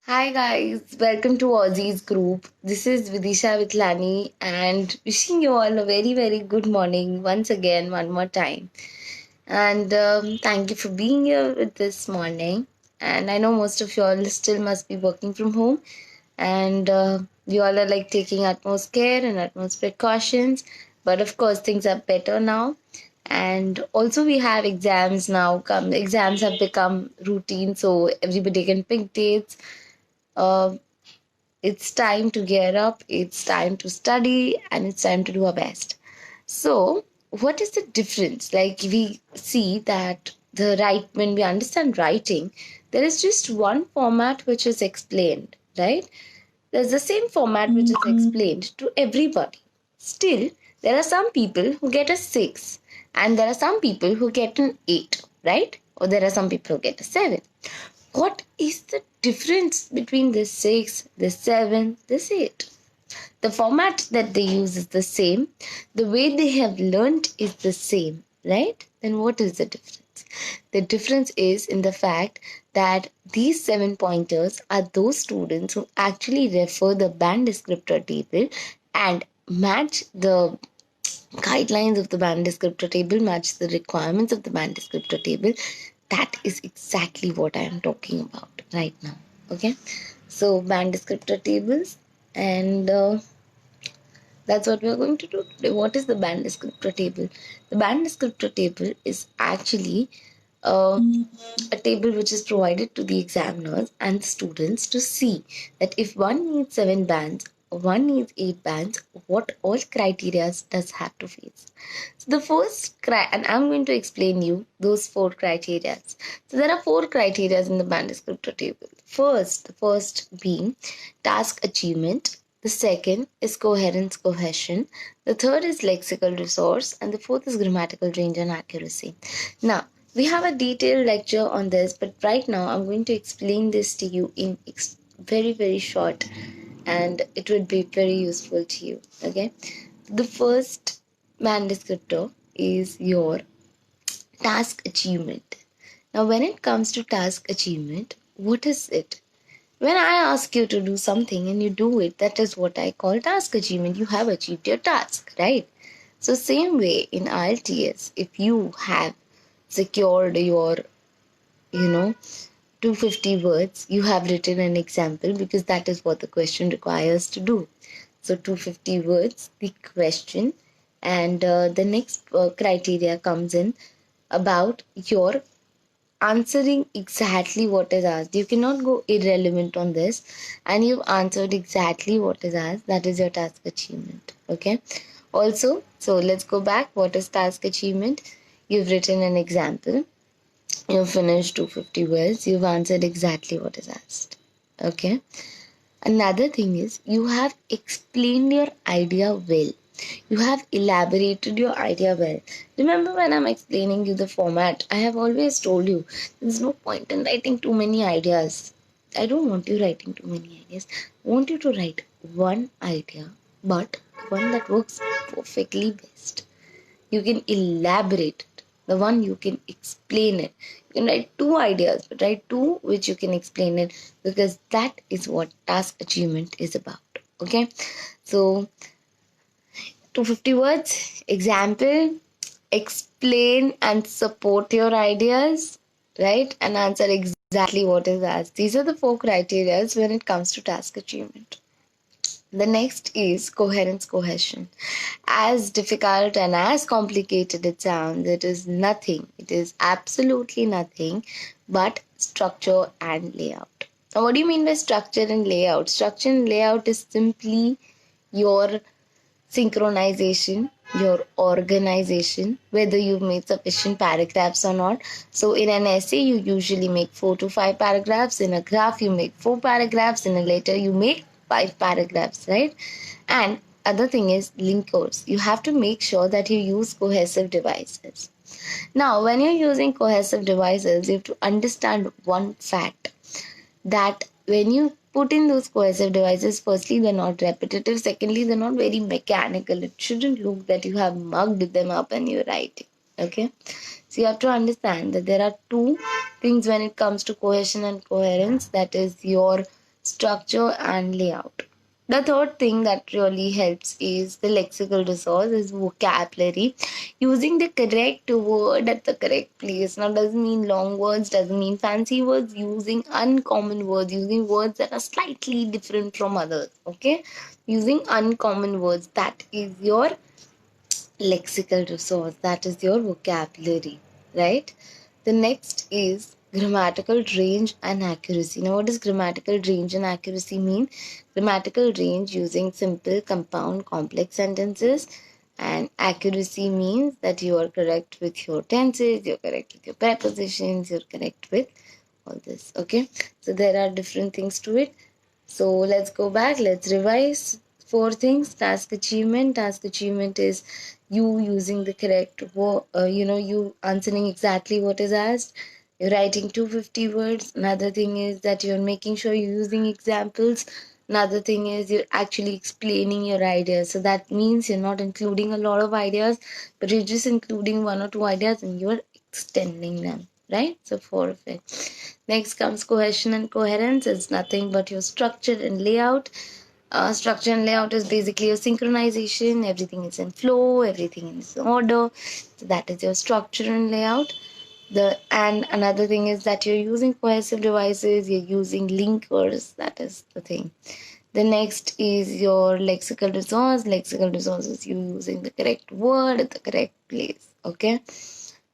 Hi guys, welcome to Aussie's group. This is Vidisha Vitlani and wishing you all a very good morning once again, one more time. And thank you for being here with this morning. And I know most of you all still must be working from home, and you all are like taking utmost care and utmost precautions. But of course, things are better now. And also, we have exams now. Exams have become routine, so everybody can pick dates. Uh, it's time to gear up, it's time to study, and it's time to do our best. So, what is the difference? Like, we see that when we understand writing, there is just one format which is explained, right? There's the same format which is explained to everybody. Still, there are some people who get a 6, and there are some people who get an 8, right? Or there are some people who get a 7. What is the difference between this 6, this 7, this 8? The format that they use is the same. The way they have learned is the same, right? Then what is the difference? The difference is in the fact that these 7 pointers are those students who actually refer the band descriptor table and match the guidelines of the band descriptor table, match the requirements of the band descriptor table. That is exactly what I am talking about right now. Okay, so band descriptor tables, and that's what we are going to do today. What is the band descriptor table? The band descriptor table is actually a table which is provided to the examiners and the students to see that if one needs 7 bands, one needs 8 bands, what all criteria does have to face. So the first and I'm going to explain you those 4 criteria. So there are 4 criteria in the band descriptor table. The first being task achievement. The second is coherence cohesion. The third is lexical resource, and the fourth is grammatical range and accuracy. Now, we have a detailed lecture on this, but right now I'm going to explain this to you in very short, and it would be very useful to you. Okay, the first band descriptor is your task achievement. Now, when it comes to task achievement, what is it? When I ask you to do something and you do it, that is what I call task achievement. You have achieved your task, right? So same way in IELTS, if you have secured your, 250 words, you have written an example because that is what the question requires to do. So 250 words, the question, and the next criteria comes in about your answering exactly what is asked. You cannot go irrelevant on this, and you've answered exactly what is asked. That is your task achievement. Okay. Also, so let's go back. What is task achievement? You've written an example. You've finished 250 words. You've answered exactly what is asked. Okay. Another thing is you have explained your idea well. You have elaborated your idea well. Remember, when I'm explaining you the format, I have always told you there's no point in writing too many ideas. I don't want you writing too many ideas. I want you to write one idea, but one that works perfectly best. You can elaborate it. The one you can explain it. You can write 2 ideas, but write 2 which you can explain it, because that is what task achievement is about. Okay, so 250 words, example, explain and support your ideas, right? And answer exactly what is asked. These are the 4 criteria when it comes to task achievement. The next is coherence cohesion. As difficult and as complicated it sounds, it is nothing. It is absolutely nothing but structure and layout. Now, what do you mean by structure and layout? Structure and layout is simply your synchronization, your organization, whether you've made sufficient paragraphs or not. So in an essay, you usually make 4 to 5 paragraphs. In a graph, you make 4 paragraphs. In a letter, you make 5 paragraphs, right? And other thing is linkers. You have to make sure that you use cohesive devices. Now, when you're using cohesive devices, you have to understand one fact, that when you put in those cohesive devices, firstly, they're not repetitive. Secondly, they're not very mechanical. It shouldn't look that you have mugged them up and you're writing. Okay, so you have to understand that there are two things when it comes to cohesion and coherence, that is your structure and layout. The third thing that really helps is the lexical resource, is vocabulary. Using the correct word at the correct place. Now, doesn't mean long words, doesn't mean fancy words, using uncommon words, using words that are slightly different from others. Okay, using uncommon words, that is your lexical resource, that is your vocabulary, right? The next is grammatical range and accuracy. Now, what does grammatical range and accuracy mean? Grammatical range using simple, compound, complex sentences, and accuracy means that you are correct with your tenses, you're correct with your prepositions, you're correct with all this. Okay, so there are different things to it. So let's go back, let's revise. Four things. Task achievement. Task achievement is you using the correct word, you answering exactly what is asked. You're writing 250 words. Another thing is that you're making sure you're using examples. Another thing is you're actually explaining your ideas. So that means you're not including a lot of ideas, but you're just including one or two ideas and you're extending them, right? So four of it. Next comes cohesion and coherence. It's nothing but your structure and layout. Structure and layout is basically a synchronization. Everything is in flow, everything is in order. So that is your structure and layout. And another thing is that you're using cohesive devices, you're using linkers. That is the thing. The next is your lexical resource. Lexical resource is you using the correct word at the correct place. Okay,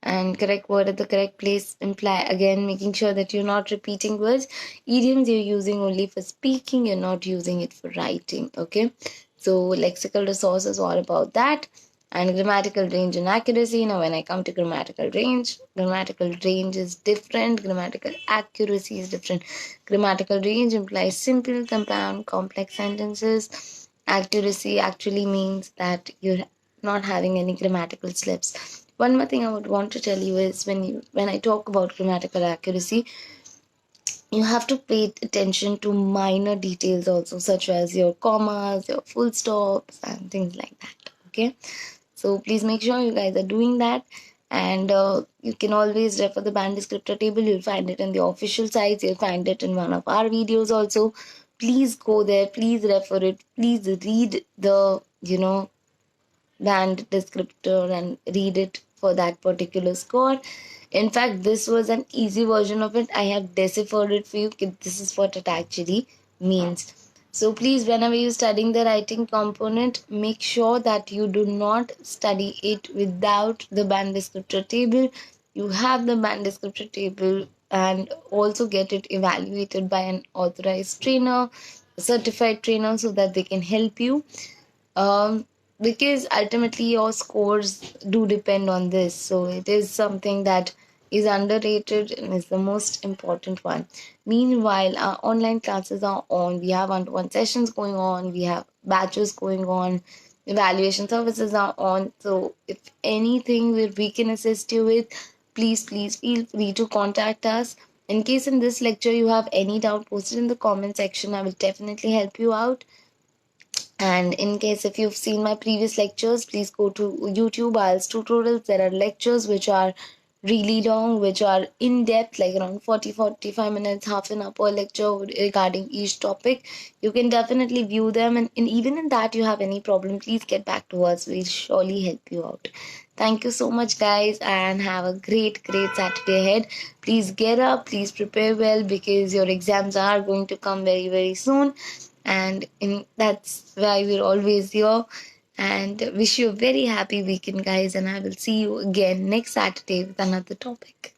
and correct word at the correct place imply again making sure that you're not repeating words. Idioms you're using only for speaking, you're not using it for writing. Okay, so lexical resource is all about that. And grammatical range and accuracy. Now, when I come to grammatical range is different, grammatical accuracy is different. Grammatical range implies simple, compound, complex sentences. Accuracy actually means that you're not having any grammatical slips. One more thing I would want to tell you is when I talk about grammatical accuracy, you have to pay attention to minor details also, such as your commas, your full stops, and things like that. Okay, so please make sure you guys are doing that. And you can always refer the band descriptor table. You'll find it in the official sites. You'll find it in one of our videos also. Please go there. Please refer it. Please read the band descriptor and read it for that particular score. In fact, this was an easy version of it. I have deciphered it for you. This is what it actually means. So please, whenever you're studying the writing component, make sure that you do not study it without the band descriptor table. You have the band descriptor table and also get it evaluated by an authorized trainer, a certified trainer, so that they can help you. Because ultimately your scores do depend on this, so it is something that is underrated and is the most important one. Meanwhile, our online classes are on. We have one-to-one sessions going on, we have batches going on, evaluation services are on. So if anything we can assist you with, please feel free to contact us. In case in this lecture you have any doubt, post it in the comment section. I will definitely help you out. And in case if you've seen my previous lectures, please go to YouTube, IELTS tutorials. There are lectures which are really long, which are in depth, like around 45 minutes, half an hour per lecture regarding each topic. You can definitely view them. And even in that you have any problem, please get back to us. We'll surely help you out. Thank you so much, guys, and have a great Saturday ahead. Please get up, please prepare well, because your exams are going to come very, very soon. And that's why we're always here. And wish you a very happy weekend, guys. And I will see you again next Saturday with another topic.